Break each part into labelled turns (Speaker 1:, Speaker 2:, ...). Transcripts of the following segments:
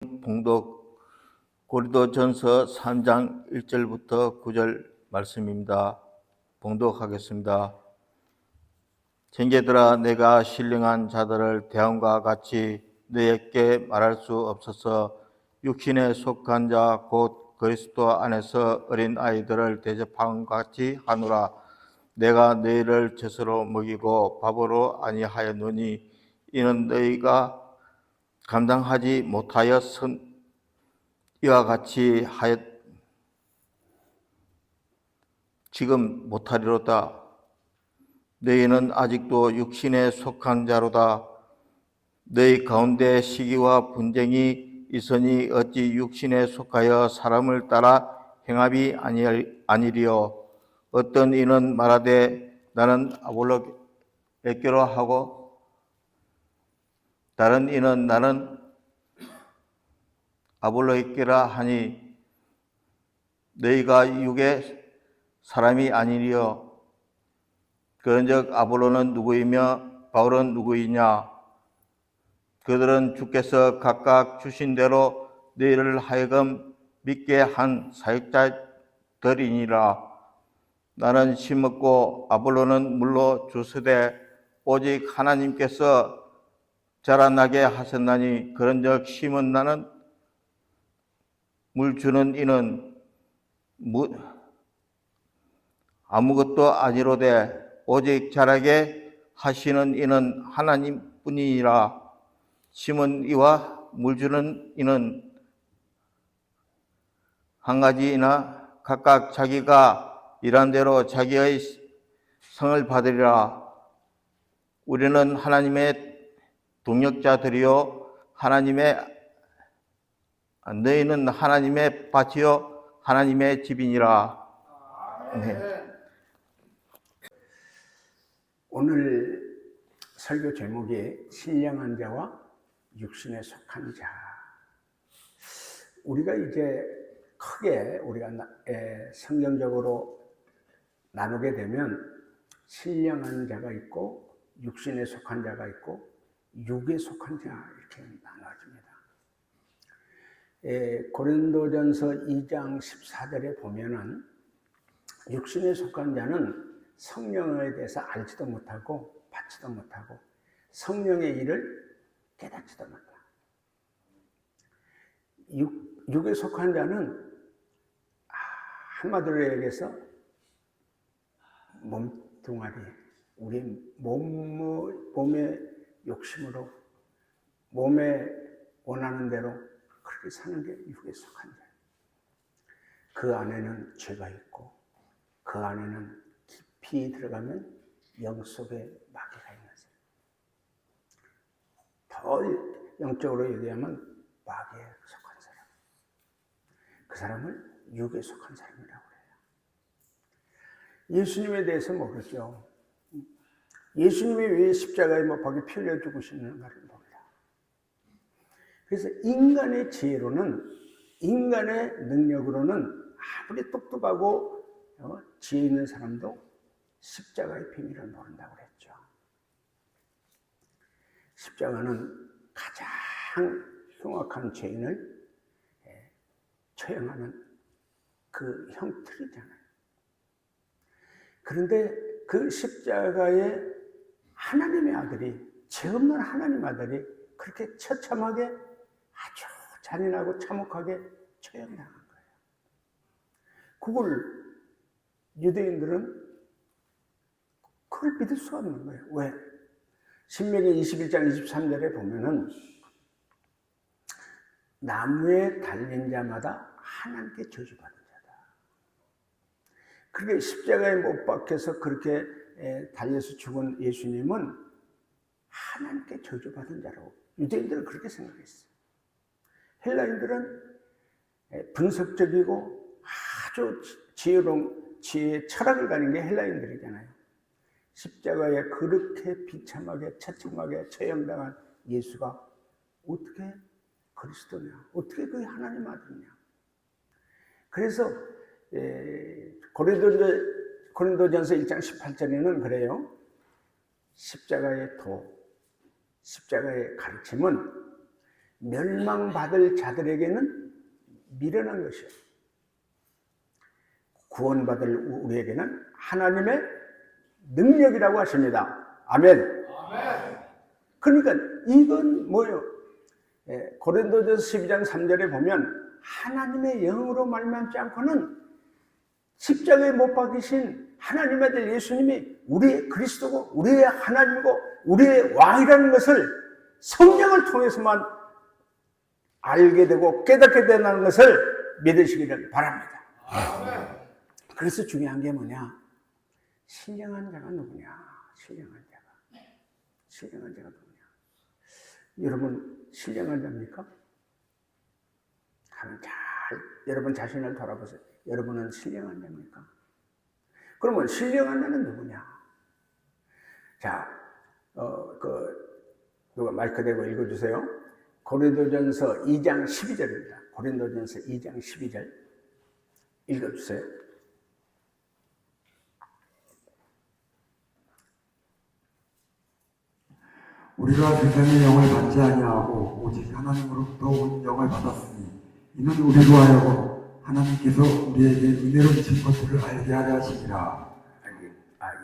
Speaker 1: 봉독 고린도전서 3장 1절부터 9절 말씀입니다. 봉독하겠습니다. 형제들아, 내가 신령한 자들을 대함과 같이 너희에게 말할 수 없어서 육신에 속한 자 곧 그리스도 안에서 어린 아이들을 대접함과 같이 하노라. 내가 너희를 젖으로 먹이고 밥으로 아니하였노니 이는 너희가 감당하지 못하였은 이와 같이 지금 못하리로다. 너희는 아직도 육신에 속한 자로다. 너희 가운데 시기와 분쟁이 있으니 어찌 육신에 속하여 사람을 따라 행함이 아니리요. 어떤 이는 말하되 나는 아볼로에게로 하고 다른 이는 나는 아볼로에게라 하니 너희가 육의 사람이 아니리요. 그런즉 아볼로는 누구이며 바울은 누구이냐? 그들은 주께서 각각 주신 대로 너희를 하여금 믿게 한 사역자들이니라. 나는 심었고 아볼로는 물로 주스되 오직 하나님께서 자라나게 하셨나니 그런즉 심은 나는 물 주는 이는 아무것도 아니로되 오직 자라게 하시는 이는 하나님뿐이니라. 심은 이와 물 주는 이는 한 가지이나 각각 자기가 일한 대로 자기의 상을 받으리라. 우리는 하나님의 동역자들이요 너희는 하나님의 밭이요 하나님의 집이니라. 네.
Speaker 2: 오늘 설교 제목이 신령한 자와 육신에 속한 자. 우리가 이제 크게 성경적으로 나누게 되면 신령한 자가 있고 육신에 속한 자가 있고 육에 속한 자 이렇게 나눠집니다. 고린도전서 2장 14절에 보면은 육신에 속한 자는 성령에 대해서 알지도 못하고 받지도 못하고 성령의 일을 깨닫지도 못한다. 육에 속한 자는 한마디로 얘기해서 몸뚱아리, 우리 몸의 욕심으로 몸에 원하는 대로 그렇게 사는 게 육에 속한 자예요. 그 안에는 죄가 있고 그 안에는 깊이 들어가면 영 속에 마귀가 있는 사람. 더 영적으로 얘기하면 마귀에 속한 사람. 그 사람을 육에 속한 사람이라고 해요. 예수님에 대해서 모르죠. 예수님이 왜 십자가에 못 박혀 피 흘려 죽으시는가를 몰라. 그래서 인간의 지혜로는, 인간의 능력으로는 아무리 똑똑하고 지혜 있는 사람도 십자가의 비밀을 모른다고 그랬죠. 십자가는 가장 흉악한 죄인을 처형하는 그 형틀이잖아요. 그런데 그 십자가에 하나님의 아들이, 죄 없는 하나님 아들이 그렇게 처참하게 아주 잔인하고 참혹하게 처형당한 거예요. 그걸 유대인들은 그걸 믿을 수가 없는 거예요. 왜? 신명기 21장 23절에 보면은 나무에 달린 자마다 하나님께 저주받은 자다. 그렇게 십자가에 못 박혀서 그렇게 달려서 죽은 예수님은 하나님께 저주받은 자라고 유대인들은 그렇게 생각했어요. 헬라인들은 분석적이고 아주 지혜의 철학을 가진 게 헬라인들이잖아요. 십자가에 그렇게 비참하게 처참하게 처형당한 예수가 어떻게 그리스도냐? 어떻게 그게 하나님 아들이냐? 그래서 고린도전서 1장 18절에는 그래요. 십자가의 가르침은 멸망받을 자들에게는 미련한 것이에요. 구원받을 우리에게는 하나님의 능력이라고 하십니다. 아멘. 그러니까 이건 뭐예요? 고린도전서 12장 3절에 보면 하나님의 영으로 말미암지 않고는 십자가에 못 박히신 하나님의 아들 예수님이 우리의 그리스도고 우리의 하나님이고 우리의 왕이라는 것을 성령을 통해서만 알게 되고 깨닫게 된다는 것을 믿으시기를 바랍니다. 그래서 중요한 게 뭐냐? 신령한 자가 누구냐? 신령한 자가 누구냐? 여러분 신령한 자입니까? 한번 잘 여러분 자신을 돌아보세요. 여러분은 신령한 자입니까? 그러면 신령한 자는 누구냐? 자, 누가 마이크 대고 읽어주세요. 고린도전서 2장 12절입니다. 고린도전서 2장 12절 읽어주세요.
Speaker 3: 우리가 세상의 영을 받지 아니하고 오직 하나님으로부터 온 영을 받았으니 이는 우리로 하여금 하나님께서 우리에게 은혜로 주신 것들을 알게 하려 하시니라.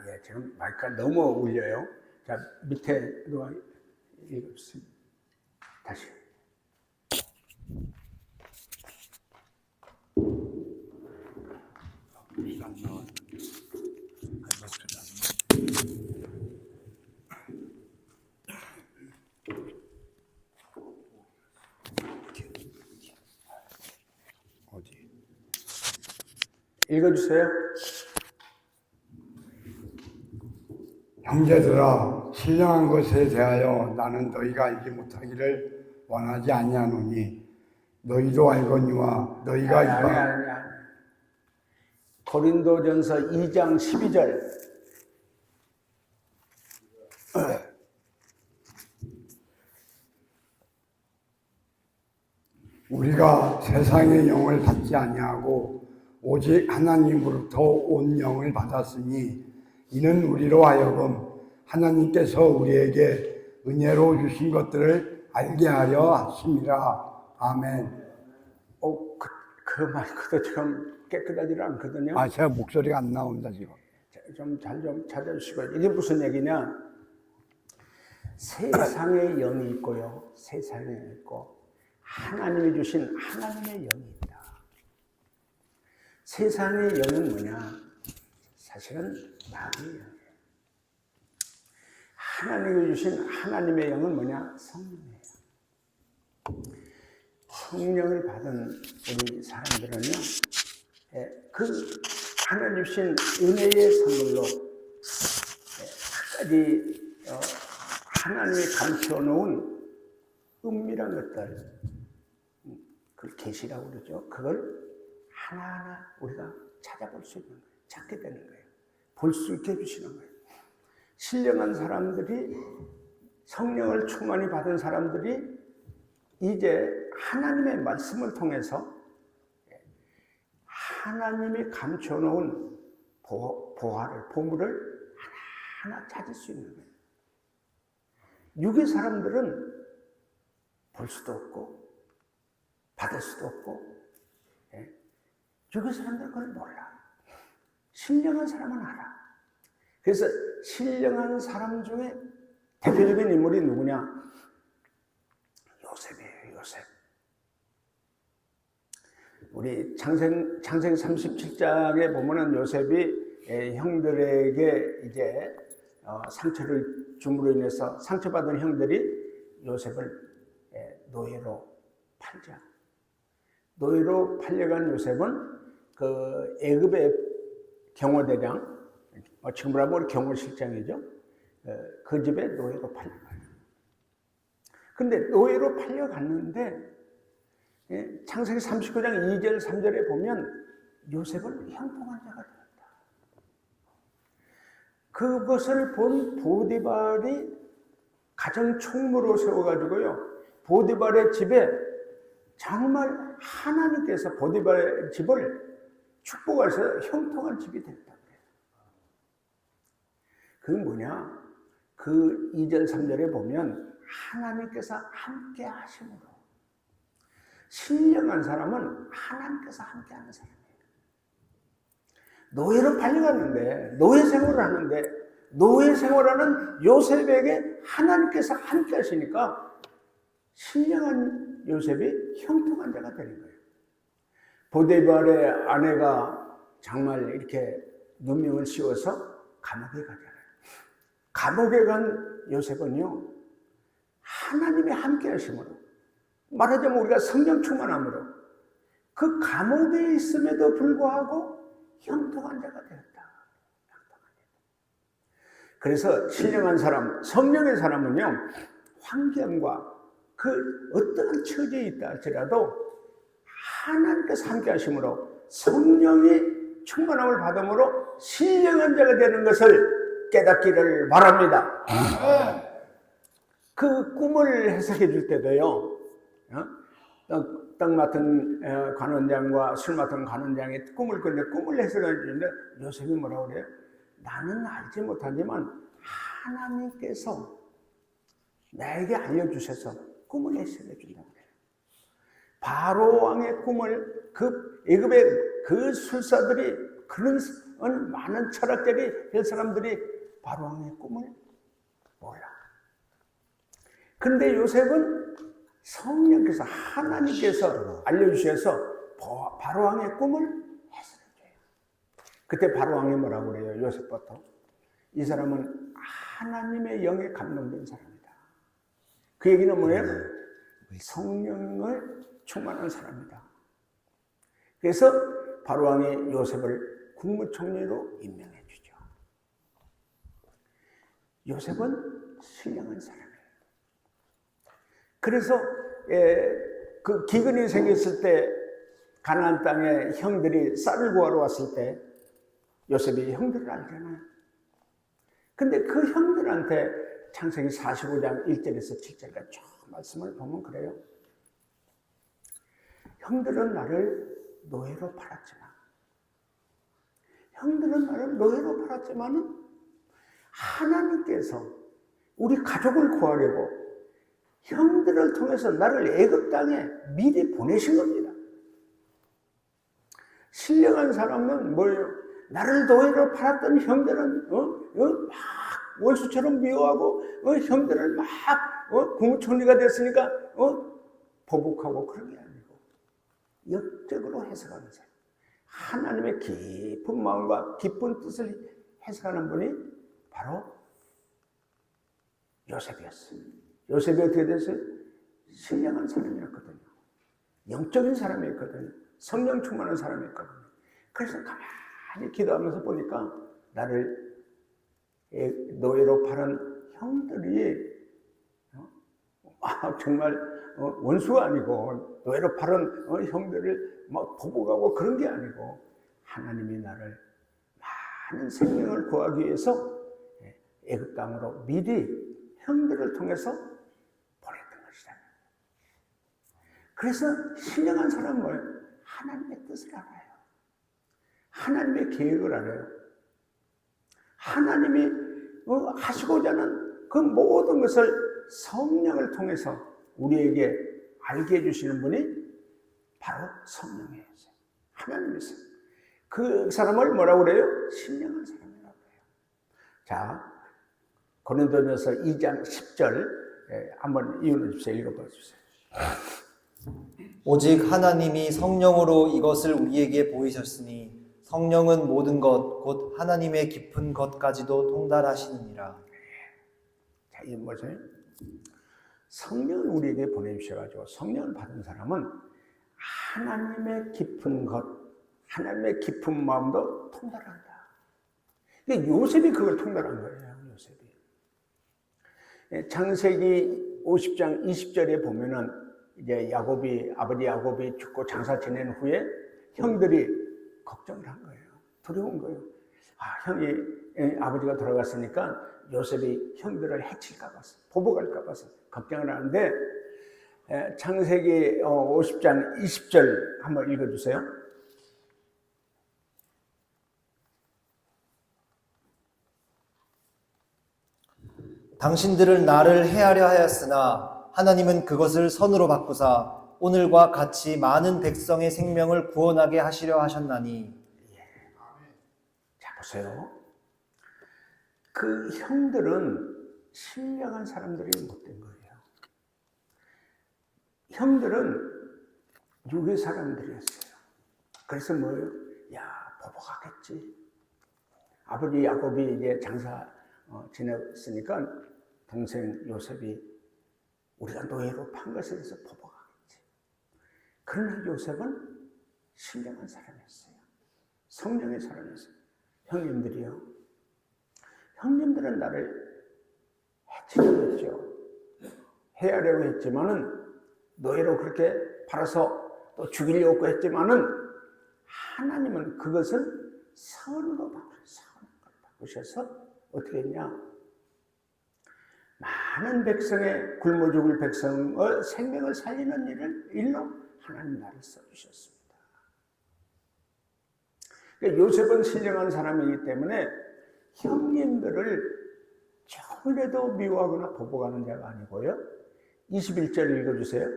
Speaker 2: 예, 지금 마이크가 너무 울려요. 자, 밑에 누가 읽어주세요. 다시. 읽어주세요.
Speaker 4: 형제들아, 신령한 것에 대하여 나는 너희가 알지 못하기를 원하지 아니하노니 너희도 알거니와 너희가
Speaker 2: 아니. 고린도전서 2장 12절.
Speaker 4: 우리가 세상의 영을 받지 아니하고 오직 하나님으로부터 온 영을 받았으니 이는 우리로 하여금 하나님께서 우리에게 은혜로 주신 것들을 알게 하려 하심이라. 아멘.
Speaker 2: 그 마이크도 좀 깨끗하지 않거든요.
Speaker 4: 제가 목소리가 안 나옵니다 지금.
Speaker 2: 좀 잘 좀 찾아주시고. 이게 무슨 얘기냐? 세상의 영이 있고요. 세상에 있고 하나님이 주신 하나님의 영이 있다. 세상의 영은 뭐냐? 사실은 마귀의 영이에요. 하나님이 주신 하나님의 영은 뭐냐? 성령이에요. 성령을 받은 우리 사람들은요, 그 하나님 주신 은혜의 선물로 끝까지 하나님이 감춰 놓은 은밀한 것들, 그걸 계시라고 그러죠. 그걸 하나하나 우리가 찾아볼 수 있는 거예요. 찾게 되는 거예요. 볼 수 있게 해주시는 거예요. 신령한 사람들이, 성령을 충만히 받은 사람들이 이제 하나님의 말씀을 통해서 하나님이 감춰놓은 보물을 하나하나 찾을 수 있는 거예요. 육의 사람들은 볼 수도 없고 받을 수도 없고, 육의 사람들은 그걸 몰라. 신령한 사람은 알아. 그래서 신령한 사람 중에 대표적인 인물이 누구냐? 요셉이에요. 요셉. 우리 창세기 37장에 보면은 요셉이 형들에게 이제 상처를 줌으로 인해서 상처받은 형들이 요셉을 노예로 팔자. 노예로 팔려간 요셉은 그 애굽의 경호대장, 지금으로 하면 경호실장이죠. 그 집에 노예로 팔려가요. 근데 노예로 팔려갔는데 창세기 39장 2절 3절에 보면 요셉을 형통한 자가 되었다. 그것을 본 보디발이 가정 총무로 세워가지고요, 보디발의 집에 정말 하나님께서 보디발의 집을 축복하셔서 형통한 집이 됐다. 그게 뭐냐? 그 2절 3절에 보면 하나님께서 함께 하심으로 신령한 사람은 하나님께서 함께하는 사람이에요. 노예로 팔려갔는데 노예 생활을 하는데 노예 생활하는 요셉에게 하나님께서 함께 하시니까 신령한 요셉이 형통한 자가 되는 거예요. 보디발의 아내가 정말 이렇게 누명을 씌워서 감옥에 가잖아요. 감옥에 간 요셉은요, 하나님이 함께 하심으로, 말하자면 우리가 성령 충만함으로 그 감옥에 있음에도 불구하고 형통한 자가 되었다. 그래서 신령한 사람, 성령의 사람은요, 환경과 그 어떠한 처지에 있다 할지라도 하나님께서 함께 하심으로 성령이 충만함을 받음으로 신령한 자가 되는 것을 깨닫기를 바랍니다. 그 꿈을 해석해 줄 때도요, 떡 맡은 관원장과 술 맡은 관원장이 꿈을 꿨는데 꿈을 해석해 주는데 요셉이 뭐라고 그래요? 나는 알지 못하지만 하나님께서 나에게 알려주셔서 꿈을 해석해 준다고 그래요. 바로 왕의 꿈을 그 애굽의 그 술사들이 그런 많은 철학자들이 별 사람들이 바로 왕의 꿈을 몰라. 그런데 요셉은 성령께서 하나님께서 알려주셔서 바로 왕의 꿈을 해석해줘요. 그때 바로 왕이 뭐라고 그래요? 요셉부터 이 사람은 하나님의 영에 감동된 사람이다. 그 얘기는 뭐예요? 성령을 충만한 사람이다. 그래서 바로 왕이 요셉을 국무총리로 임명해 주죠. 요셉은 신령한 사람이에요. 그래서 그 기근이 생겼을 때 가나안 땅에 형들이 쌀을 구하러 왔을 때 요셉이 형들을 알잖아요. 근데 그 형들한테 창세기 45장 1절에서 7절까지 쭉 말씀을 보면 그래요. 형들은 나를 노예로 팔았지만 하나님께서 우리 가족을 구하려고 형들을 통해서 나를 애굽 땅에 미리 보내신 겁니다. 신령한 사람은 뭐예요? 나를 노예로 팔았던 형들은 막 원수처럼 미워하고 형들을 막 국무총리가 됐으니까 보복하고 그런 게 아니고 역적으로 해석하는 사람, 하나님의 깊은 마음과 깊은 뜻을 해석하는 분이 바로 요셉이었어요. 요셉이 어떻게 됐어요? 신령한 사람이었거든요. 영적인 사람이었거든요. 성령 충만한 사람이었거든요. 그래서 가만히 기도하면서 보니까 나를 노예로 팔은 형들이 정말 원수가 아니고 노예로 팔은 형들을 막 보복하고 그런 게 아니고 하나님이 나를 많은 생명을 구하기 위해서 애굽 땅으로 미리 형들을 통해서 보냈던 것이다. 그래서 신령한 사람은 뭐예요? 하나님의 뜻을 알아요. 하나님의 계획을 알아요. 하나님이 하시고자 하는 그 모든 것을 성령을 통해서 우리에게 알게 해주시는 분이 바로 성령이에요. 하나님이세요. 그 사람을 뭐라고 그래요? 신령한 사람이라고 해요. 자, 고린도전서 2장 10절 한번 이유는 주세요. 읽어봐 주세요.
Speaker 5: 오직 하나님이 성령으로 이것을 우리에게 보이셨으니 성령은 모든 것 곧 하나님의 깊은 것까지도 통달하시느니라.
Speaker 2: 자, 이게 뭐죠? 성령을 우리에게 보내주셔가지고 성령을 받은 사람은 하나님의 깊은 것, 하나님의 깊은 마음도 통달한다. 그러니까 요셉이 그걸 통달한 거예요. 요셉이. 창세기 50장 20절에 보면은 이제 아버지 야곱이 죽고 장사 지낸 후에 형들이 걱정을 한 거예요. 두려운 거예요. 아버지가 돌아갔으니까 요셉이 형들을 해칠까 봐서, 보복할까 봐서 걱정을 하는데, 창세기 50장 20절 한번 읽어주세요.
Speaker 5: 당신들은 나를 해하려 하였으나 하나님은 그것을 선으로 바꾸사 오늘과 같이 많은 백성의 생명을 구원하게 하시려 하셨나니.
Speaker 2: 자, 보세요. 그 형들은 신령한 사람들이 못된 거예요. 형들은 유괴 사람들이었어요. 그래서 뭐예요? 야, 보복하겠지. 아버지 야곱이 이제 장사 지냈으니까 동생 요셉이 우리가 노예로 판 것에 대해서 보복하겠지. 그러나 요셉은 신령한 사람이었어요. 성령의 사람이었어요. 형님들이요. 형님들은 나를 해치려고 했죠. 해하려고 했지만은 노예로 그렇게 팔아서 또 죽이려고 했지만은 하나님은 그것을 선으로 바꾸셔서 어떻게 했냐? 많은 백성의 굶어 죽을 백성의 생명을 살리는 일로 하나님 나를 써주셨습니다. 그러니까 요셉은 신령한 사람이기 때문에 형님들을 조금이라도 미워하거나 보복하는 자가 아니고요. 21절 읽어주세요.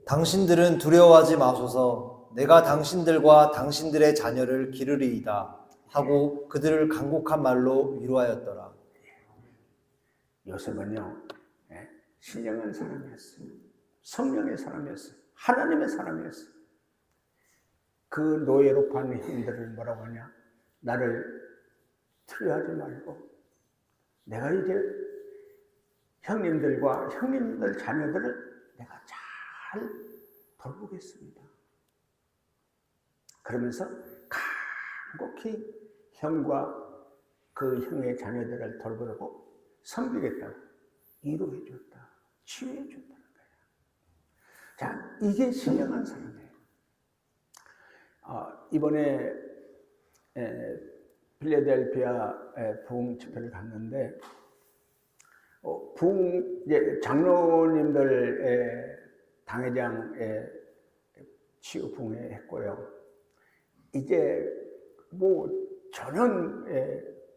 Speaker 5: 당신들은 두려워하지 마소서. 내가 당신들과 당신들의 자녀를 기르리이다 하고 그들을 간곡한 말로 위로하였더라.
Speaker 2: 요셉은요, 신령한 사람이었어요. 성령의 사람이었어요. 하나님의 사람이었어요. 그 노예로 판 형들을 뭐라고 하냐? 나를 두려워하지 말고 내가 이제 형님들과 형님들 자녀들을 내가 잘 돌보겠습니다. 그러면서 간곡히 형과 그 형의 자녀들을 돌보고 섬기겠다고 위로해 줬다. 치유해 줬다는 거예요. 자, 이게 신령한 사람이에요. 이번에 필라델피아 부흥 집회를 갔는데 부흥 장로님들 당회장에 치유 부흥회 했고요. 이제 뭐 전혀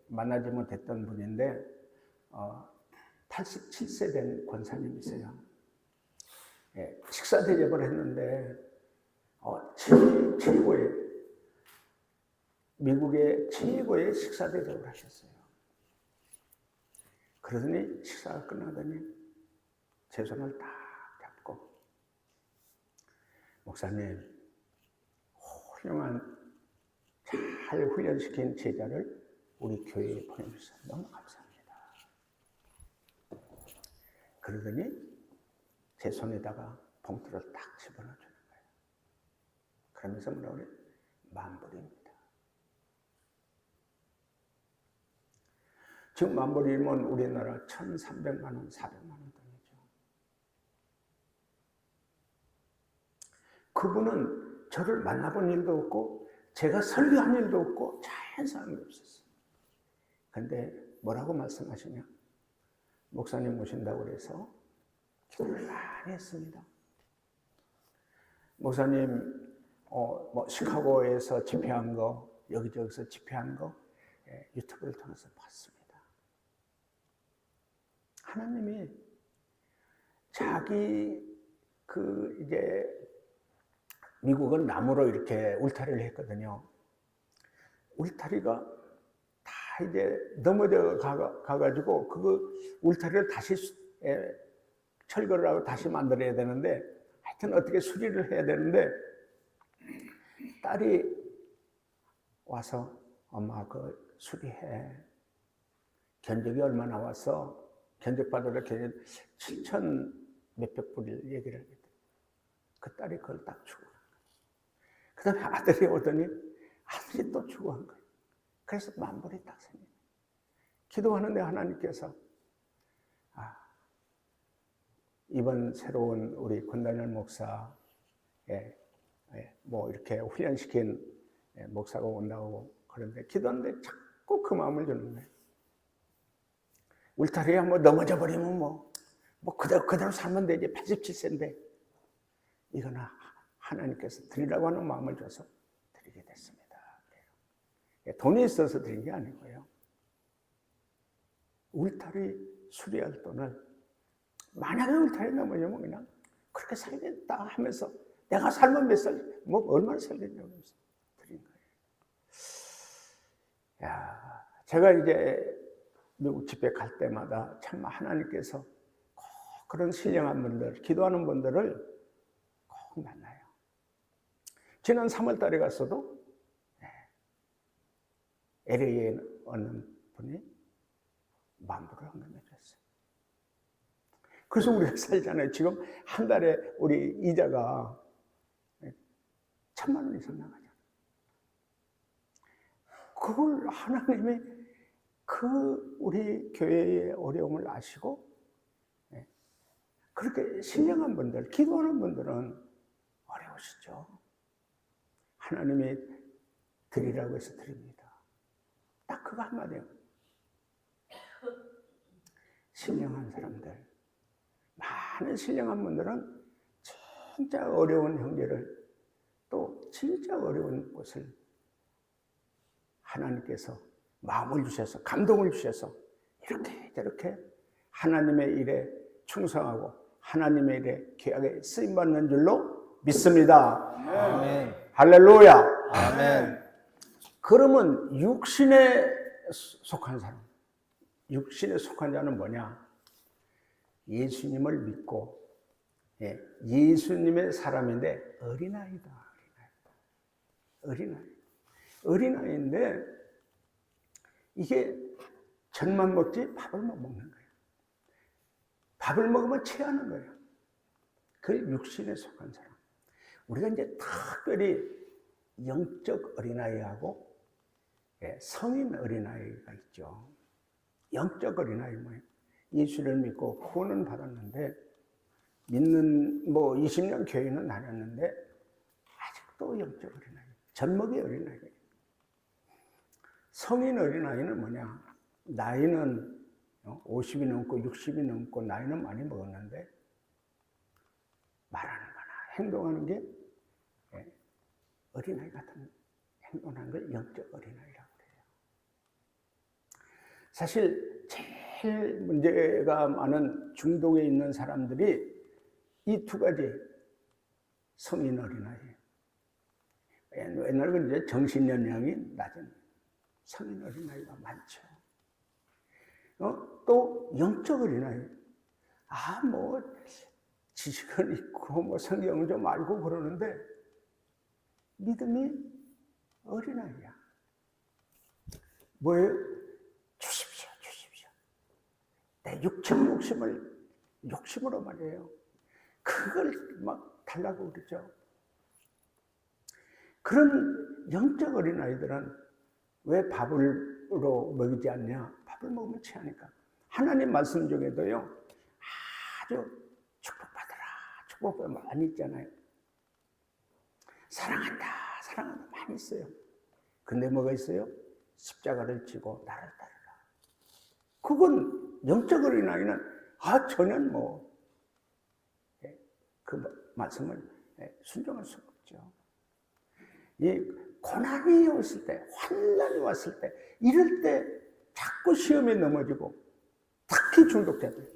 Speaker 2: 만나지 못했던 분인데 87세 된 권사님이세요. 식사 대접을 했는데 최고의 미국의 최고의 식사 대접을 하셨어요. 그러더니 식사가 끝나더니 제 손을 딱 잡고 목사님, 훌륭한 잘 훈련시킨 제자를 우리 교회에 보내주셔서 너무 감사합니다. 그러더니 제 손에다가 봉투를 딱 집어넣어주는 거예요. 그러면서 뭐라고 그래요? 만불입니다. 지금 만불이면 우리나라 1,300만 원, 400만 원 돈이죠. 그분은 저를 만나본 일도 없고 제가 설교한 일도 없고 자연스러운 게 없었어요. 근데 뭐라고 말씀하시냐? 목사님 모신다고 그래서 기도를 많이 했습니다. 목사님 뭐 시카고에서 집회한 거, 여기저기서 집회한 거 유튜브를 통해서 봤습니다. 하나님이 자기 이제 미국은 나무로 이렇게 울타리를 했거든요. 울타리가 다 이제 넘어져 가가지고 그거 울타리를 다시 철거를 하고 다시 만들어야 되는데 하여튼 어떻게 수리를 해야 되는데 딸이 와서 엄마 그 수리해. 견적이 얼마 나왔어? 견적 받으러 7천 몇백 불을 얘기를 하거든. 그 딸이 그걸 딱 주고 그 다음에 아들이 오더니 아들이 또 주고 한 거예요. 그래서 만불이 딱 생겨요. 기도하는데 하나님께서 이번 새로운 우리 권단열 목사에 뭐 이렇게 훈련시킨 목사가 온다고 그런데 기도하는데 자꾸 그 마음을 주는 거예요. 울타리에 뭐 넘어져 버리면 뭐 그대로 살면 되지. 87세인데 이거는 하나님께서 드리라고 하는 마음을 줘서 드리게 됐습니다. 돈이 있어서 드린 게 아니고요. 울타리 수리할 돈을 만약에 울타리 넘어지면 그냥 그렇게 살겠다 하면서 내가 살면 몇 살, 뭐 얼마나 살겠냐고 하면서 드린 거예요. 야, 제가 이제 미국 집회 갈 때마다 참 하나님께서 꼭 그런 신령한 분들, 기도하는 분들을 꼭 만나요. 지난 3월 달에 갔어도 LA에 어느 분이 만불을 헌금해줬어요. 그래서 우리가 살잖아요. 지금 한 달에 우리 이자가 1,000만 원 이상 나가잖아요. 그걸 하나님이 그 우리 교회의 어려움을 아시고 그렇게 신령한 분들, 기도하는 분들은 어려우시죠. 하나님이 드리라고 해서 드립니다. 딱 그거 한마디예요. 신령한 사람들, 많은 신령한 분들은 진짜 어려운 형제를 또 진짜 어려운 곳을 하나님께서 마음을 주셔서 감동을 주셔서 이렇게 저렇게 하나님의 일에 충성하고 하나님의 일에 귀하게 쓰임받는 줄로 믿습니다.
Speaker 5: 아멘.
Speaker 2: 할렐루야.
Speaker 5: 아멘.
Speaker 2: 그러면 육신에 속한 사람, 육신에 속한 자는 뭐냐? 예수님을 믿고 예수님의 사람인데 어린아이다. 어린아이인데 이게 젖만 먹지 밥을 못 먹는 거예요. 밥을 먹으면 체하는 거예요. 그 육신에 속한 사람. 우리가 이제 특별히 영적 어린아이하고 성인 어린아이가 있죠. 영적 어린아이 뭐예요? 예수를 믿고 구원은 받았는데 믿는 20년 교회는 다녔는데 아직도 영적 어린아이, 젖먹이 어린아이가 있어요. 성인 어린아이는 뭐냐? 나이는 50이 넘고 60이 넘고 나이는 많이 먹었는데 말하는 거나 행동하는 게 어린아이 같은 행동하는 걸 영적 어린아이라고 그래요. 사실 제일 문제가 많은 중독에 있는 사람들이 이 두 가지 성인 어린아이. 옛날에 이제 정신연령이 낮은 성인 어린아이가 많죠. 또 영적 어린아이. 지식은 있고 성경은 좀 알고 그러는데 믿음이 어린아이야. 뭐예요? 주십시오. 내 육체 욕심으로 말이에요. 그걸 막 달라고 그러죠. 그런 영적 어린아이들은 왜 밥으로 먹이지 않냐? 밥을 먹으면 체하니까. 하나님 말씀 중에도요, 아주 축복받아라 많이 있잖아요. 사랑한다 많이 있어요. 근데 뭐가 있어요? 십자가를 지고 나를 따르라. 그건 영적 어린아이는 전혀 그 말씀을 순종할 수가 없죠. 이 고난이 왔을 때, 환난이 왔을 때, 이럴 때 자꾸 시험에 넘어지고 특히 중독자들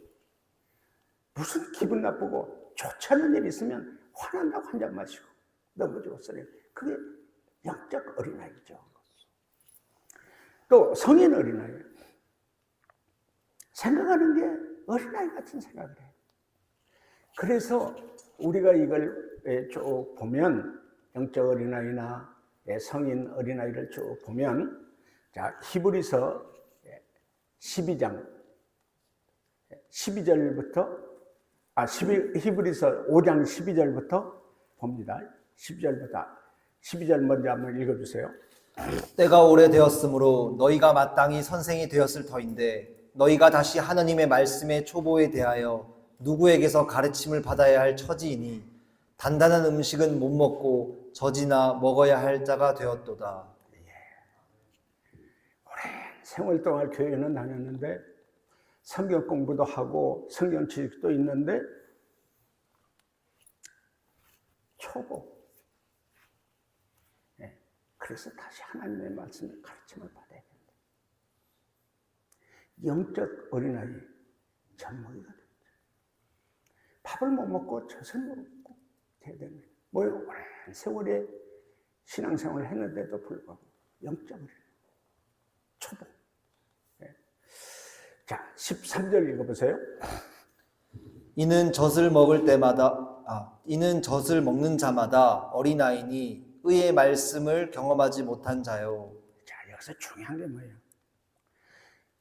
Speaker 2: 무슨 기분 나쁘고 좋지 않은 일이 있으면 화난다고 한 잔 마시고 넘어지고 쓰래요. 그게 영적 어린아이죠. 또 성인 어린아이. 생각하는 게 어린아이 같은 생각을 해요. 그래서 우리가 이걸 쭉 보면 영적 어린아이나 성인 어린아이를 쭉 보면 자, 히브리서 12장 12절부터 히브리서 5장 12절부터 봅니다. 12절 먼저 한번 읽어주세요.
Speaker 5: 때가 오래되었으므로 너희가 마땅히 선생이 되었을 터인데 너희가 다시 하나님의 말씀의 초보에 대하여 누구에게서 가르침을 받아야 할 처지이니 단단한 음식은 못 먹고 젖이나 먹어야 할 자가 되었도다.
Speaker 2: 오랜 세월 동안 교회는 다녔는데 성경 공부도 하고 성경 지식도 있는데 초보. 그래서 다시 하나님의 말씀을 가르침을 받아야 된다. 영적 어린아이, 젖먹이가 된다. 밥을 못 먹고 젖을 먹고 해야 되는 거예요. 뭐예요? 오랜 세월에 신앙생활을 했는데도 불구하고 영적으로 초보. 자, 13절 읽어보세요.
Speaker 5: 이는 젖을 먹는 자마다 어린아이니 의의 말씀을 경험하지 못한 자요.
Speaker 2: 자, 여기서 중요한 게 뭐예요?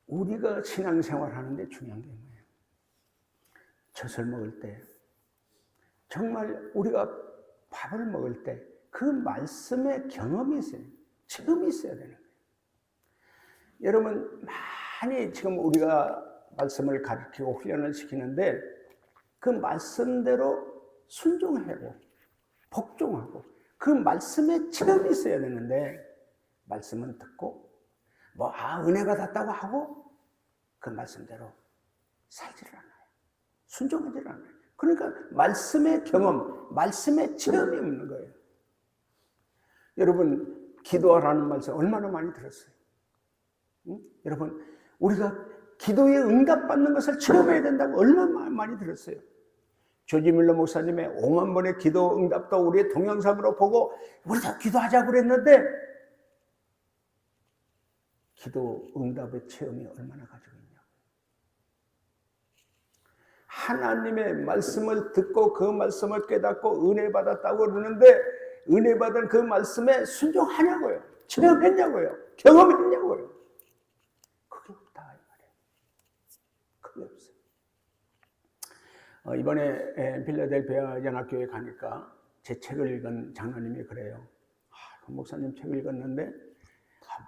Speaker 2: 우리가 신앙생활 하는데 중요한 게 뭐예요? 젖을 먹을 때, 정말 우리가 밥을 먹을 때 그 말씀의 경험이 있어요. 체험이 있어야 되는 거예요. 여러분, 많이 지금 우리가 말씀을 가르치고 훈련을 시키는데 그 말씀대로 순종하고 복종하고 그 말씀에 체험이 있어야 되는데 말씀은 듣고 은혜 받았다고 하고 그 말씀대로 살지를 않아요. 순종하지를 않아요. 그러니까 말씀의 경험, 말씀의 체험이 없는 거예요. 여러분, 기도하라는 말씀 얼마나 많이 들었어요? 응? 여러분, 우리가 기도에 응답받는 것을 체험해야 된다고 얼마나 많이 들었어요? 조지 밀러 목사님의 5만 번의 기도 응답도 우리의 동영상으로 보고 우리도 기도하자고 그랬는데 기도 응답의 체험이 얼마나 가지고 있냐고. 하나님의 말씀을 듣고 그 말씀을 깨닫고 은혜 받았다고 그러는데 은혜 받은 그 말씀에 순종하냐고요. 체험했냐고요. 경험했냐고요. 그게 없다 이 말이에요. 그게 없어요. 이번에 필라델피아 연합교회 가니까 제 책을 읽은 장로님이 그래요. 그 목사님 책을 읽었는데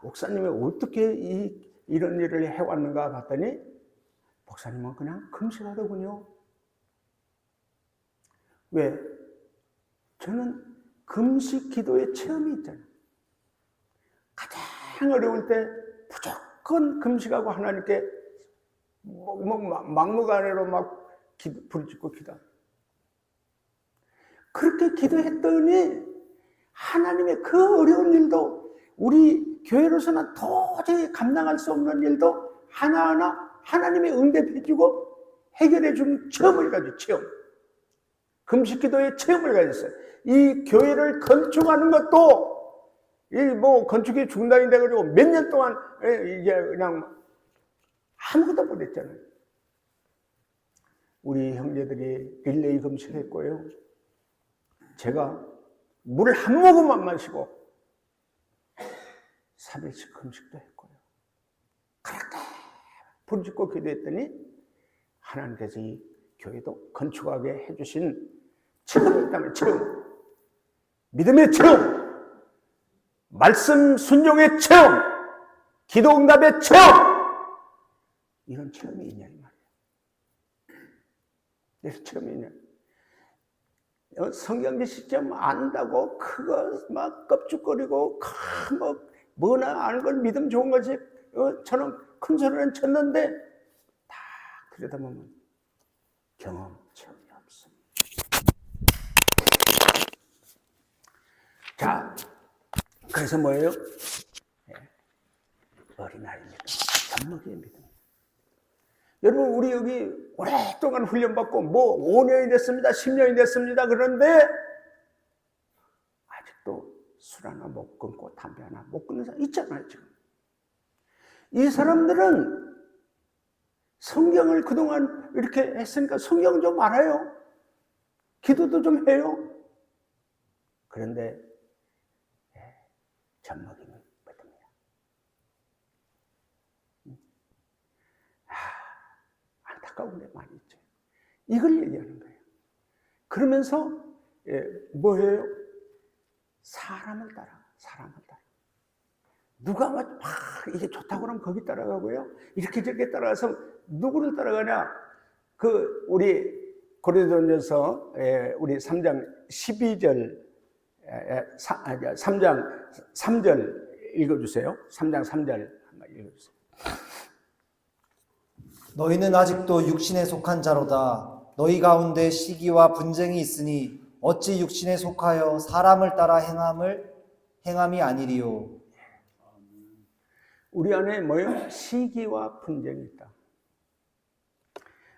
Speaker 2: 목사님이 어떻게 이런 일을 해왔는가 봤더니 목사님은 그냥 금식하더군요. 왜? 저는 금식 기도의 체험이 있잖아요. 가장 어려울 때 무조건 금식하고 하나님께 막무가내로 막 부르짖고 기도. 그렇게 기도했더니 하나님의 그 어려운 일도 우리 교회로서는 도저히 감당할 수 없는 일도 하나하나 하나님이 응답해주고 해결해준 체험을 가지고 체험. 금식 기도의 체험을 가졌어요. 이 교회를 건축하는 것도 건축이 중단이 돼가지고 몇 년 동안 이제 그냥 아무것도 못했잖아요. 우리 형제들이 릴레이 금식했고요. 제가 물 한 모금 안 마시고 3일씩 금식도 했고요. 그렇게 부르짖고 기도했더니 하나님께서 이 교회도 건축하게 해주신 체험이 있다면 체험. 믿음의 체험, 말씀 순종의 체험, 기도 응답의 체험. 이런 체험이 있냐 이 말이에요. 이런 체험이 있냐. 성경 지식 좀 안다고 그거 막 껍죽거리고 뭐나 아는 걸 믿음 좋은 거지 저는 큰 소리는 쳤는데 다 들여다보면 경험, 체험이 없습니다. 자, 그래서 뭐예요? 어린아이입니다. 젖먹이의 믿음. 여러분, 우리 여기 오랫동안 훈련받고 5년이 됐습니다. 10년이 됐습니다. 그런데 아직도 술 하나 못 끊고 담배 하나 못 끊는 사람 있잖아요, 지금. 이 사람들은 성경을 그동안 이렇게 했으니까 성경 좀 알아요. 기도도 좀 해요. 그런데 젖먹이는 믿음이야. 안타까운 데 많이 있죠. 이걸 얘기하는 거예요. 그러면서 뭐예요? 사람을 따라. 누가 막 이게 좋다고 그러면 거기 따라가고요. 이렇게 저렇게 따라가서 누구를 따라가냐? 우리 고린도전서 우리 3장 12절 3장 3절 읽어주세요. 3장 3절 한번 읽어주세요.
Speaker 5: 너희는 아직도 육신에 속한 자로다. 너희 가운데 시기와 분쟁이 있으니 어찌 육신에 속하여 사람을 따라 행함이 아니리요.
Speaker 2: 우리 안에 뭐예요? 시기와 분쟁이 있다.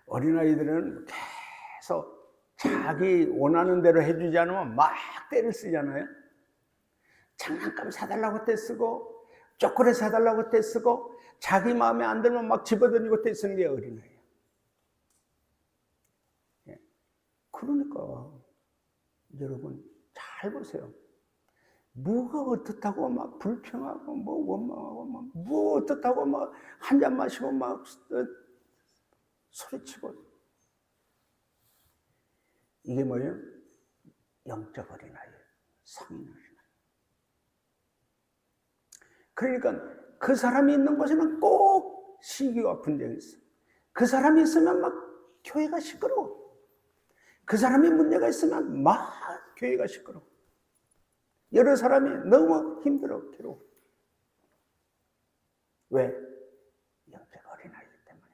Speaker 2: 어린아이들은 계속 자기 원하는 대로 해주지 않으면 막 때를 쓰잖아요. 장난감 사달라고 때 쓰고 초콜릿 사달라고 때 쓰고 자기 마음에 안 들면 막 집어던지고 때 쓰는 게 어린아이예요. 그러니까 여러분 잘 보세요. 뭐가 어떻다고 막 불평하고 뭐 원망하고 뭐 어떻다고 막 한 잔 마시고 막 소리치고 이게 뭐예요? 영적 어린아이예요. 성인 어린아이. 그러니까 그 사람이 있는 곳에는 꼭 시기와 분쟁이 있어. 그 사람이 있으면 막 교회가 시끄러워. 그 사람이 문제가 있으면 막 교회가 시끄러워. 여러 사람이 너무 힘들어, 괴로워. 왜? 영적 어린아이기 때문에.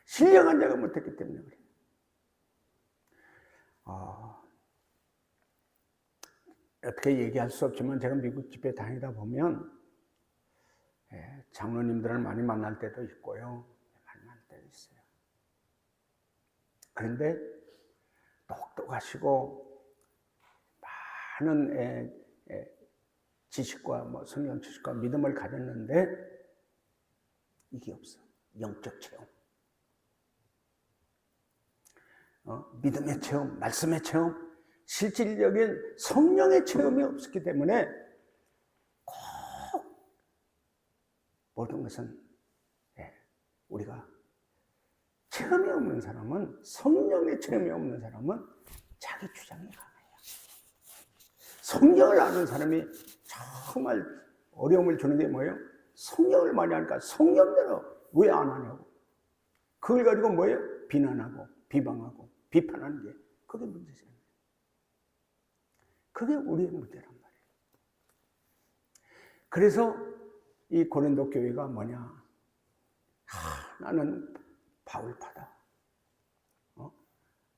Speaker 2: 신령한 자가 못했기 때문에 그래요. 어떻게 얘기할 수 없지만 제가 미국 집회 다니다 보면 장로님들을 많이 만날 때도 있고요. 만날 때도 있어요. 그런데 똑똑하시고 많은 지식과 뭐 성경 지식과 믿음을 가졌는데 이게 없어. 영적 체험. 믿음의 체험, 말씀의 체험, 실질적인 성령의 체험이 없었기 때문에 꼭 모든 것은 우리가 체험이 없는 사람은, 성령의 체험이 없는 사람은 자기 주장이 강해요. 성경을 아는 사람이 정말 어려움을 주는 게 뭐예요? 성경을 많이 하니까 성경대로 왜 안 하냐고. 그걸 가지고 뭐예요? 비난하고 비방하고 비판하는 게 그게 문제잖아요. 그게 우리의 문제란 말이에요. 그래서 이 고린도 교회가 뭐냐? 나는 바울파다.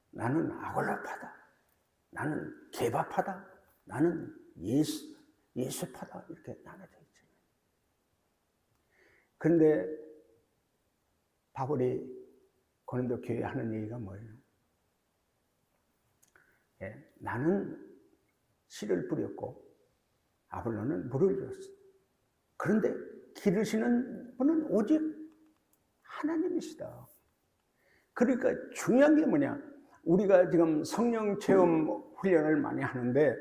Speaker 2: 나는 아골로파다. 나는 게바파다. 나는 예수파다. 이렇게 나눠져 있잖아요. 그런데 바울이 고린도 교회에 하는 얘기가 뭐예요? 나는 씨를 뿌렸고 아볼로는 물을 줬어. 그런데 기르시는 분은 오직 하나님이시다. 그러니까 중요한 게 뭐냐? 우리가 지금 성령 체험 훈련을 많이 하는데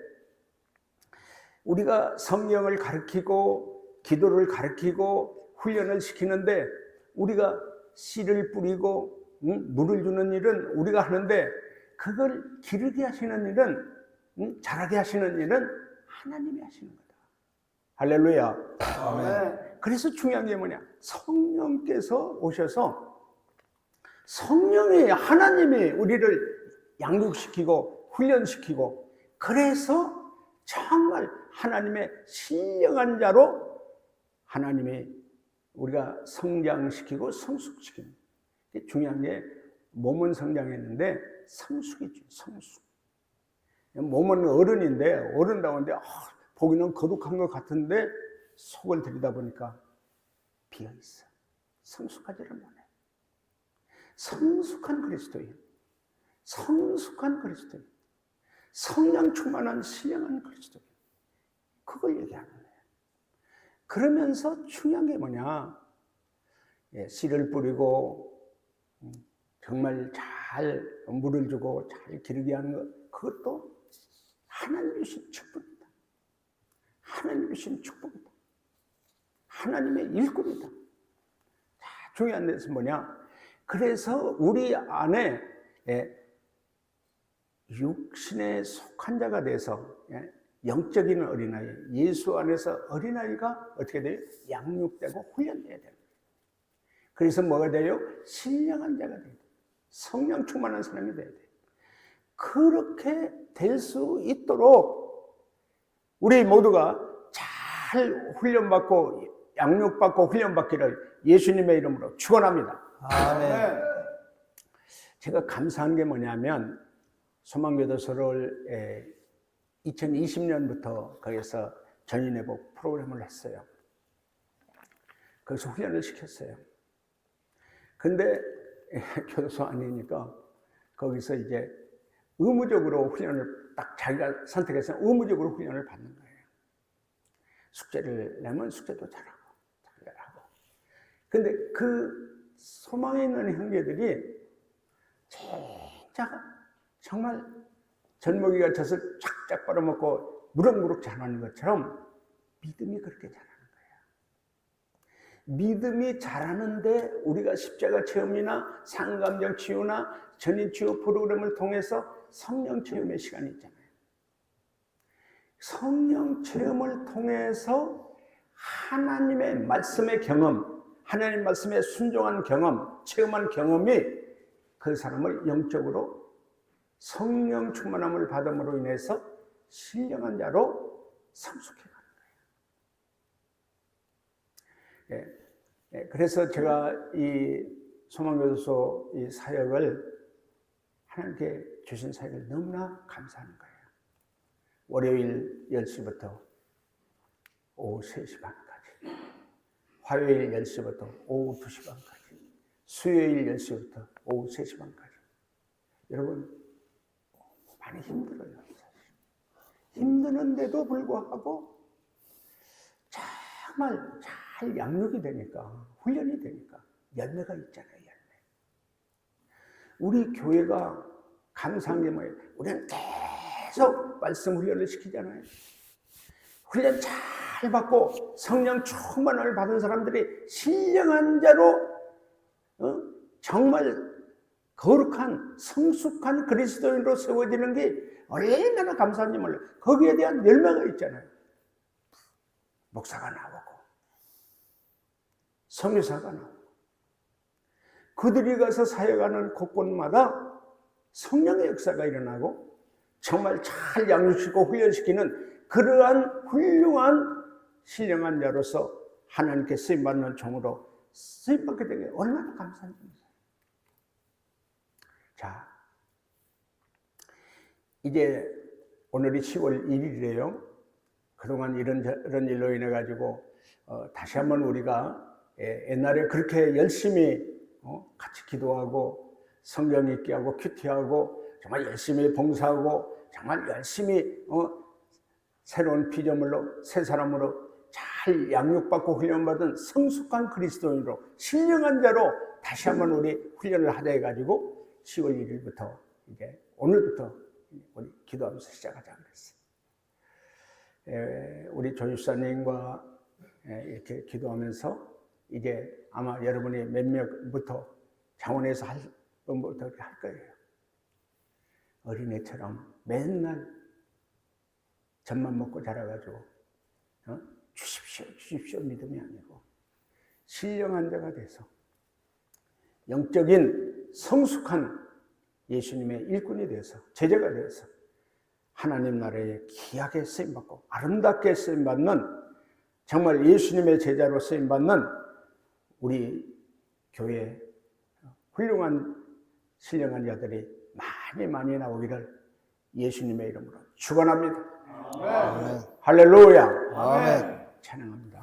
Speaker 2: 우리가 성경을 가르치고 기도를 가르치고 훈련을 시키는데 우리가 씨를 뿌리고 물을 주는 일은 우리가 하는데 그걸 기르게 하시는 일은 자라게 하시는 일은 하나님이 하시는 거다. 할렐루야. 아멘. 그래서 중요한 게 뭐냐? 성령께서 오셔서 성령이 하나님이 우리를 양육시키고 훈련시키고 그래서 정말 하나님의 신령한 자로 하나님이 우리가 성장시키고 성숙시키는 중요한 게 몸은 성장했는데 성숙이죠. 성숙. 몸은 어른인데 어른다운데 보기는 거룩한 것 같은데 속을 들여다보니까 비어있어. 성숙하지를 못해. 성숙한 그리스도인, 성숙한 그리스도인, 성령 충만한 신령한 그리스도인, 그걸 얘기하는 거예요. 그러면서 중요한 게 뭐냐? 씨를 뿌리고 정말 잘 물을 주고 잘 기르게 하는 것, 그것도 하나님이 주신 축복이다. 하나님이 주신 축복이다. 하나님의 일꾼이다. 자, 중요한 데서 뭐냐? 그래서 우리 안에 육신에 속한 자가 돼서 영적인 어린아이, 예수 안에서 어린아이가 어떻게 돼요? 양육되고 훈련돼야 돼요. 그래서 뭐가 돼요? 신령한 자가 돼요. 성령 충만한 사람이 돼야 돼요. 그렇게 될 수 있도록 우리 모두가 잘 훈련받고 양육받고 훈련받기를 예수님의 이름으로 축원합니다.
Speaker 5: 아멘.
Speaker 2: 제가 감사한 게 뭐냐면 소망교도소를 2020년부터 거기서 전인회복 프로그램을 했어요. 거기서 훈련을 시켰어요. 근데 교도소 아니니까 거기서 이제 의무적으로 훈련을 딱 자기가 선택해서 의무적으로 훈련을 받는 거예요. 숙제를 내면 숙제도 잘하고 자기가 하고. 근데 그 소망에 있는 형제들이 진짜 정말 젖먹이가 젖을 쫙쫙 빨아먹고 무럭무럭 자라는 것처럼 믿음이 그렇게 자라는 거예요. 믿음이 자라는데 우리가 십자가 체험이나 상감정 치유나 전인 치유 프로그램을 통해서 성령 체험의 시간이 있잖아요. 성령 체험을 통해서 하나님의 말씀의 경험, 하나님 말씀에 순종한 경험, 체험한 경험이 그 사람을 영적으로 성령 충만함을 받음으로 인해서 신령한 자로 성숙해 가는 거예요. 그래서 제가 이 소망교도소 이 사역을 하나님께 주신 사역을 너무나 감사하는 거예요. 월요일 10시부터 오후 3시 반까지, 화요일 10시부터 오후 2시 반까지, 수요일 10시부터 오후 3시 반까지. 여러분, 많이 힘들어요. 사실. 힘드는데도 불구하고 정말 잘 양육이 되니까, 훈련이 되니까 열매가 있잖아요. 열매. 우리 교회가 감사한 게 뭐예요? 우리는 계속 말씀 훈련을 시키잖아요. 훈련 잘 받고 성령 충만을 받은 사람들이 신령한 자로 정말 거룩한 성숙한 그리스도인으로 세워지는 게 얼마나 감사한지 몰라요. 거기에 대한 열매가 있잖아요. 목사가 나오고 선교사가 나오고 그들이 가서 사역하는 곳곳마다 성령의 역사가 일어나고 정말 잘 양육시키고 훈련시키는 그러한 훌륭한 신령한 자로서 하나님께 쓰임받는 종으로 쓰임받게 되는 게 얼마나 감사한지. 자, 이제 오늘이 10월 1일이래요. 그동안 이런 일로 인해 가지고 다시 한번 우리가 옛날에 그렇게 열심히 같이 기도하고 성경 읽기 하고 큐티하고 정말 열심히 봉사하고 정말 열심히 새로운 피조물로 새 사람으로 잘 양육받고 훈련받은 성숙한 그리스도인으로 신령한 자로 다시 한번 우리 훈련을 하자 해가지고 10월 1일부터 이제 오늘부터 우리 기도하면서 시작하자 그랬어요. 우리 조유사님과 이렇게 기도하면서 이제 아마 여러분이 몇몇부터 장원에서 할 분부터 할 거예요. 어린애처럼 맨날 젖만 먹고 자라가지고 주십시오 믿음이 아니고 신령한 자가 돼서 영적인 성숙한 예수님의 일꾼이 돼서 제자가 돼서 하나님 나라에 귀하게 쓰임받고 아름답게 쓰임받는 정말 예수님의 제자로 쓰임받는 우리 교회 훌륭한 신령한 자들이 많이 나오기를 예수님의 이름으로 축원합니다. 할렐루야.
Speaker 5: 아멘.
Speaker 2: 찬양합니다.